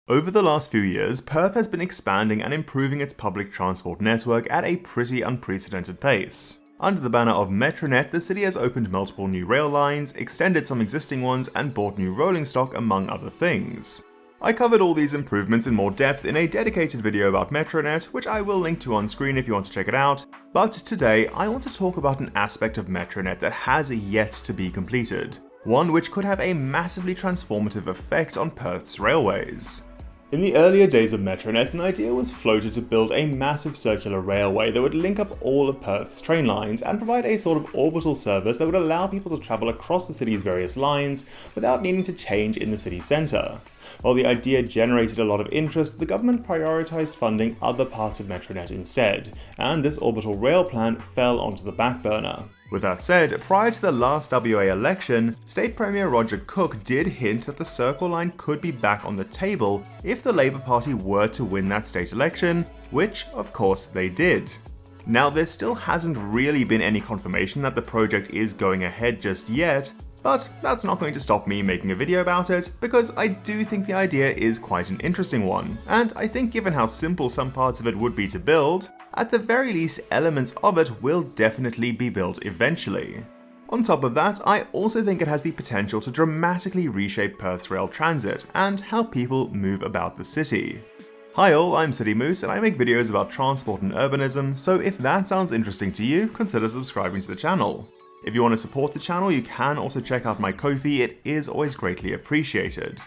Over the last few years, Perth has been expanding and improving its public transport network at a pretty unprecedented pace. Under the banner of Metronet, the city has opened multiple new rail lines, extended some existing ones, and bought new rolling stock, among other things. I covered all these improvements in more depth in a dedicated video about Metronet, which I will link to on screen if you want to check it out, but today I want to talk about an aspect of Metronet that has yet to be completed, one which could have a massively transformative effect on Perth's railways. In the earlier days of Metronet, an idea was floated to build a massive circular railway that would link up all of Perth's train lines and provide a sort of orbital service that would allow people to travel across the city's various lines without needing to change in the city centre. While the idea generated a lot of interest, the government prioritised funding other parts of Metronet instead, and this orbital rail plan fell onto the back burner. With that said, prior to the last WA election, State Premier Roger Cook did hint that the Circle Line could be back on the table if the Labour Party were to win that state election, which of course they did. Now, there still hasn't really been any confirmation that the project is going ahead just yet, but that's not going to stop me making a video about it, because I do think the idea is quite an interesting one, and I think given how simple some parts of it would be to build, at the very least elements of it will definitely be built eventually. On top of that, I also think it has the potential to dramatically reshape Perth's rail transit and how people move about the city. Hi all, I'm CityMoose and I make videos about transport and urbanism, so if that sounds interesting to you, consider subscribing to the channel. If you want to support the channel, you can also check out my Ko-fi, it is always greatly appreciated.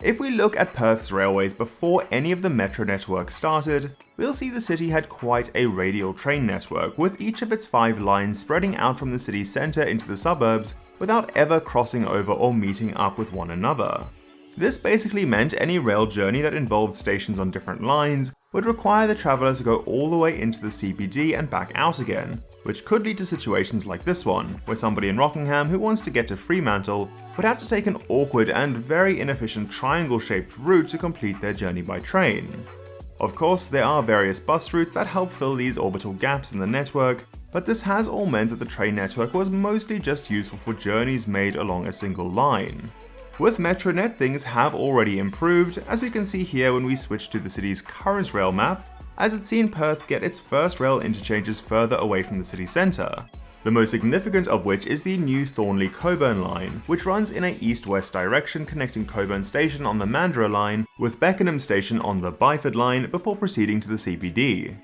If we look at Perth's railways before any of the metro network started, we'll see the city had quite a radial train network, with each of its 5 lines spreading out from the city centre into the suburbs without ever crossing over or meeting up with one another. This basically meant any rail journey that involved stations on different lines would require the traveller to go all the way into the CBD and back out again, which could lead to situations like this one, where somebody in Rockingham who wants to get to Fremantle would have to take an awkward and very inefficient triangle-shaped route to complete their journey by train. Of course, there are various bus routes that help fill these orbital gaps in the network, but this has all meant that the train network was mostly just useful for journeys made along a single line. With Metronet, things have already improved, as we can see here when we switch to the city's current rail map, as it's seen Perth get its first rail interchanges further away from the city centre. The most significant of which is the new Thornley-Coburn line, which runs in a east-west direction connecting Coburn Station on the Mandurah line with Beckenham Station on the Byford line before proceeding to the CBD.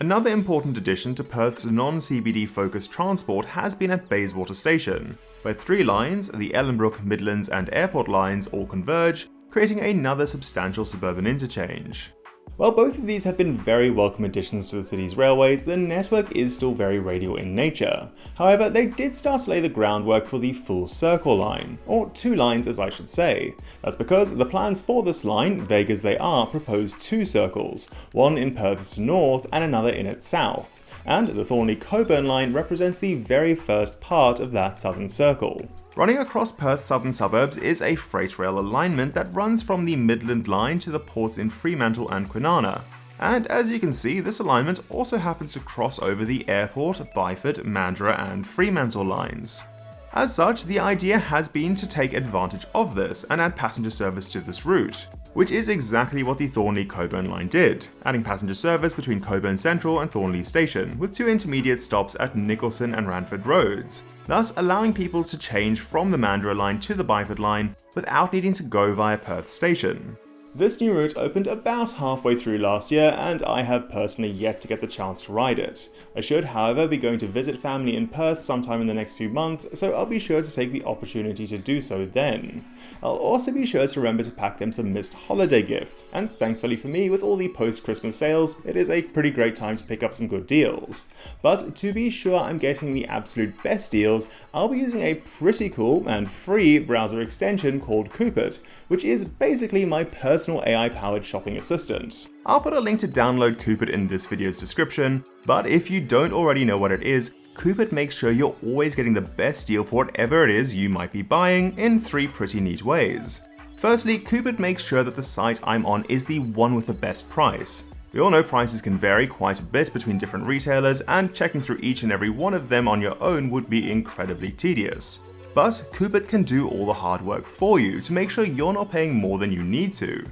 Another important addition to Perth's non-CBD focused transport has been at Bayswater Station, where 3 lines, the Ellenbrook, Midlands and Airport lines, all converge, creating another substantial suburban interchange. While both of these have been very welcome additions to the city's railways, the network is still very radial in nature. However, they did start to lay the groundwork for the full Circle Line, or 2 lines as I should say. That's because the plans for this line, vague as they are, propose 2 circles, one in Perth's north and another in its south. And the Thornley-Coburn line represents the very first part of that southern circle. Running across Perth's southern suburbs is a freight rail alignment that runs from the Midland line to the ports in Fremantle and Kwinana. And as you can see, this alignment also happens to cross over the Airport, Byford, Mandurah and Fremantle lines. As such, the idea has been to take advantage of this and add passenger service to this route, which is exactly what the Thornley-Coburn line did, adding passenger service between Coburn Central and Thornley Station, with 2 intermediate stops at Nicholson and Ranford Roads, thus allowing people to change from the Mandurah line to the Byford line without needing to go via Perth Station. This new route opened about halfway through last year, and I have personally yet to get the chance to ride it. I should, however, be going to visit family in Perth sometime in the next few months, so I'll be sure to take the opportunity to do so then. I'll also be sure to remember to pack them some missed holiday gifts, and thankfully for me, with all the post-Christmas sales, it is a pretty great time to pick up some good deals. But to be sure I'm getting the absolute best deals, I'll be using a pretty cool and free browser extension called Coopit, which is basically my personal AI-powered shopping assistant. I'll put a link to download Coopit in this video's description, but if you don't already know what it is, Coopit makes sure you're always getting the best deal for whatever it is you might be buying in 3 pretty neat ways. Firstly, Coopit makes sure that the site I'm on is the one with the best price. We all know prices can vary quite a bit between different retailers, and checking through each and every one of them on your own would be incredibly tedious. But Coopit can do all the hard work for you to make sure you're not paying more than you need to.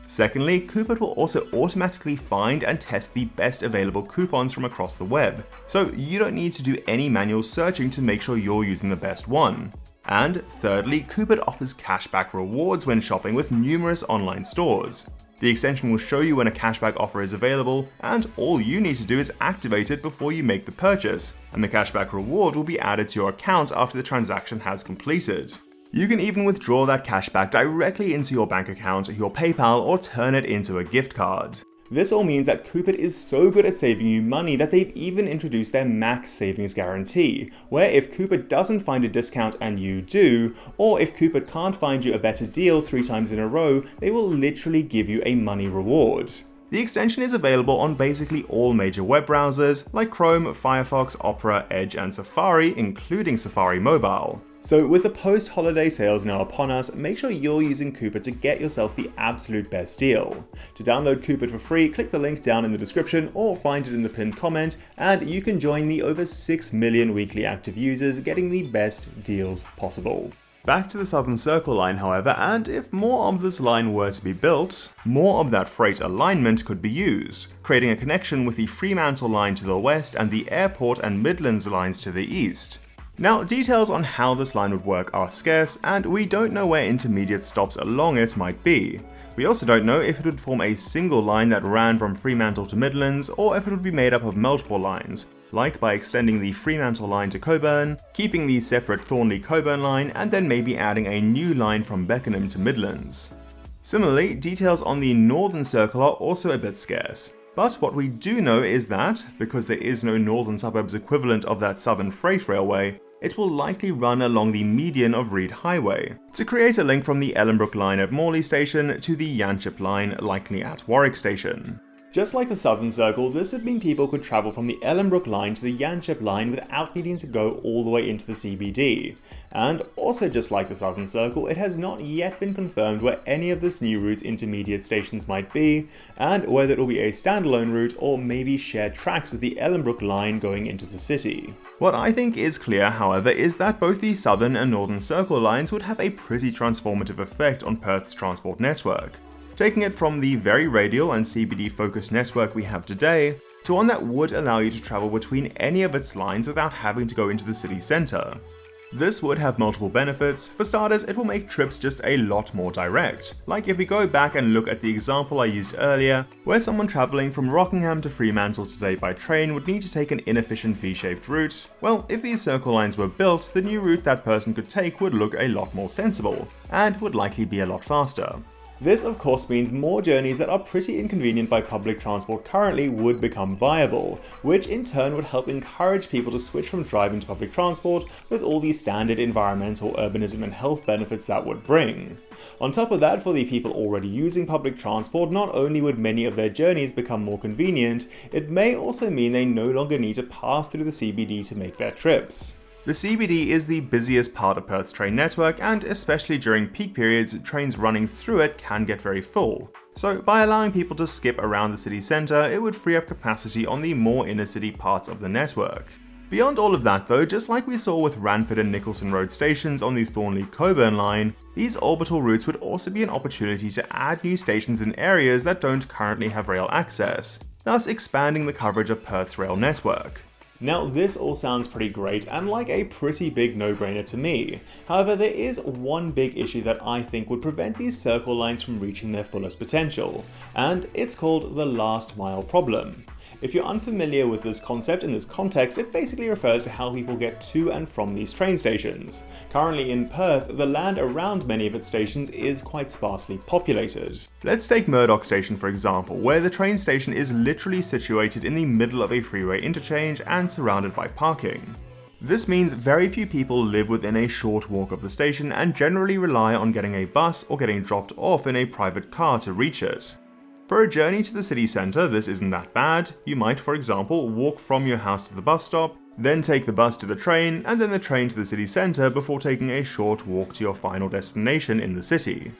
Secondly, Coupit will also automatically find and test the best available coupons from across the web, so you don't need to do any manual searching to make sure you're using the best one. And thirdly, Coupit offers cashback rewards when shopping with numerous online stores. The extension will show you when a cashback offer is available, and all you need to do is activate it before you make the purchase, and the cashback reward will be added to your account after the transaction has completed. You can even withdraw that cashback directly into your bank account, your PayPal, or turn it into a gift card. This all means that Coupit is so good at saving you money that they've even introduced their max savings guarantee, where if Coupit doesn't find a discount and you do, or if Coupit can't find you a better deal 3 times in a row, they will literally give you a money reward. The extension is available on basically all major web browsers like Chrome, Firefox, Opera, Edge, and Safari, including Safari Mobile. So with the post-holiday sales now upon us, make sure you're using Coupit to get yourself the absolute best deal. To download Coupit for free, click the link down in the description or find it in the pinned comment, and you can join the over 6 million weekly active users getting the best deals possible. Back to the Southern Circle line, however, and if more of this line were to be built, more of that freight alignment could be used, creating a connection with the Fremantle line to the west and the Airport and Midlands lines to the east. Now, details on how this line would work are scarce, and we don't know where intermediate stops along it might be. We also don't know if it would form a single line that ran from Fremantle to Midlands, or if it would be made up of multiple lines, like by extending the Fremantle line to Coburn, keeping the separate Thornley-Coburn line, and then maybe adding a new line from Beckenham to Midlands. Similarly, details on the Northern Circle are also a bit scarce. But what we do know is that, because there is no northern suburbs equivalent of that Southern Freight Railway, it will likely run along the median of Reed Highway, to create a link from the Ellenbrook line at Morley Station to the Yanchep line, likely at Warwick Station. Just like the Southern Circle, this would mean people could travel from the Ellenbrook line to the Yanchep line without needing to go all the way into the CBD. And also just like the Southern Circle, it has not yet been confirmed where any of this new route's intermediate stations might be, and whether it will be a standalone route or maybe share tracks with the Ellenbrook line going into the city. What I think is clear, however, is that both the Southern and Northern Circle lines would have a pretty transformative effect on Perth's transport network, taking it from the very radial and CBD-focused network we have today, to one that would allow you to travel between any of its lines without having to go into the city centre. This would have multiple benefits. For starters, it will make trips just a lot more direct. Like if we go back and look at the example I used earlier, where someone travelling from Rockingham to Fremantle today by train would need to take an inefficient V-shaped route. Well, if these circle lines were built, the new route that person could take would look a lot more sensible, and would likely be a lot faster. This of course means more journeys that are pretty inconvenient by public transport currently would become viable, which in turn would help encourage people to switch from driving to public transport with all the standard environmental, urbanism and health benefits that would bring. On top of that, for the people already using public transport, not only would many of their journeys become more convenient, it may also mean they no longer need to pass through the CBD to make their trips. The CBD is the busiest part of Perth's train network, and especially during peak periods, trains running through it can get very full. So by allowing people to skip around the city centre, it would free up capacity on the more inner city parts of the network. Beyond all of that though, just like we saw with Ranford and Nicholson Road stations on the Thornley-Coburn line, these orbital routes would also be an opportunity to add new stations in areas that don't currently have rail access, thus expanding the coverage of Perth's rail network. Now this all sounds pretty great and like a pretty big no-brainer to me. However, there is one big issue that I think would prevent these circle lines from reaching their fullest potential, and it's called the last mile problem. If you're unfamiliar with this concept in this context, it basically refers to how people get to and from these train stations. Currently in Perth, the land around many of its stations is quite sparsely populated. Let's take Murdoch Station for example, where the train station is literally situated in the middle of a freeway interchange and surrounded by parking. This means very few people live within a short walk of the station and generally rely on getting a bus or getting dropped off in a private car to reach it. For a journey to the city centre, this isn't that bad. You might, for example, walk from your house to the bus stop, then take the bus to the train, and then the train to the city centre before taking a short walk to your final destination in the city.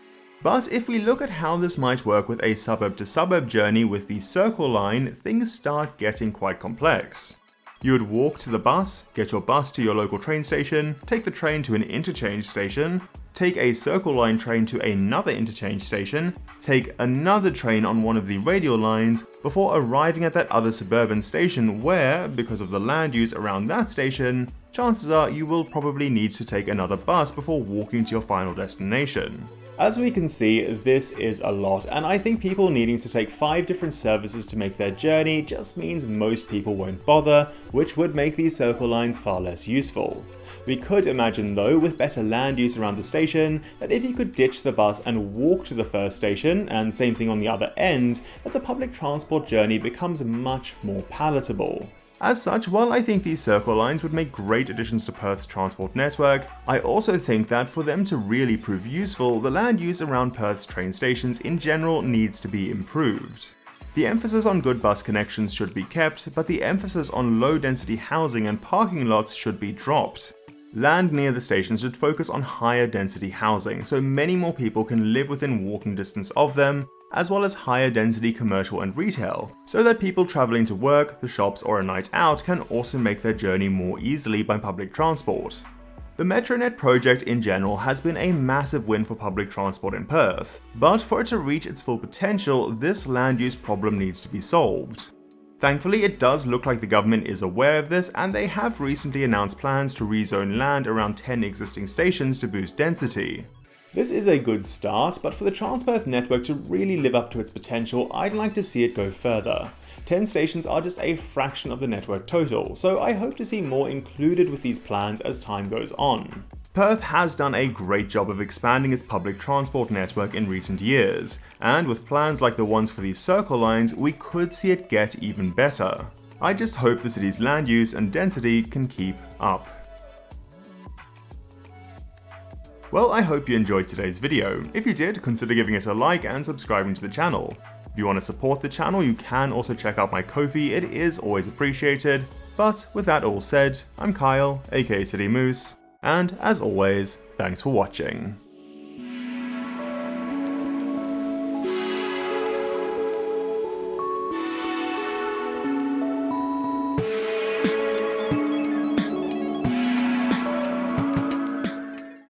But if we look at how this might work with a suburb-to-suburb journey with the Circle line, things start getting quite complex. You would walk to the bus, get your bus to your local train station, take the train to an interchange station, take a Circle Line train to another interchange station, take another train on one of the radial lines before arriving at that other suburban station where, because of the land use around that station, chances are you will probably need to take another bus before walking to your final destination. As we can see, this is a lot, and I think people needing to take 5 different services to make their journey just means most people won't bother, which would make these Circle Lines far less useful. We could imagine though, with better land use around the station, that if you could ditch the bus and walk to the first station, and same thing on the other end, that the public transport journey becomes much more palatable. As such, while I think these Circle Lines would make great additions to Perth's transport network, I also think that for them to really prove useful, the land use around Perth's train stations in general needs to be improved. The emphasis on good bus connections should be kept, but the emphasis on low-density housing and parking lots should be dropped. Land near the stations should focus on higher density housing, so many more people can live within walking distance of them, as well as higher density commercial and retail, so that people travelling to work, the shops, or a night out can also make their journey more easily by public transport. The Metronet project in general has been a massive win for public transport in Perth, but for it to reach its full potential, this land use problem needs to be solved. Thankfully, it does look like the government is aware of this, and they have recently announced plans to rezone land around 10 existing stations to boost density. This is a good start, but for the Transperth network to really live up to its potential, I'd like to see it go further. 10 stations are just a fraction of the network total, so I hope to see more included with these plans as time goes on. Perth has done a great job of expanding its public transport network in recent years, and with plans like the ones for these Circle Lines, we could see it get even better. I just hope the city's land use and density can keep up. Well, I hope you enjoyed today's video. If you did, consider giving it a like and subscribing to the channel. If you want to support the channel, you can also check out my Ko-fi, it is always appreciated. But with that all said, I'm Kyle, aka CityMoose, and as always, thanks for watching.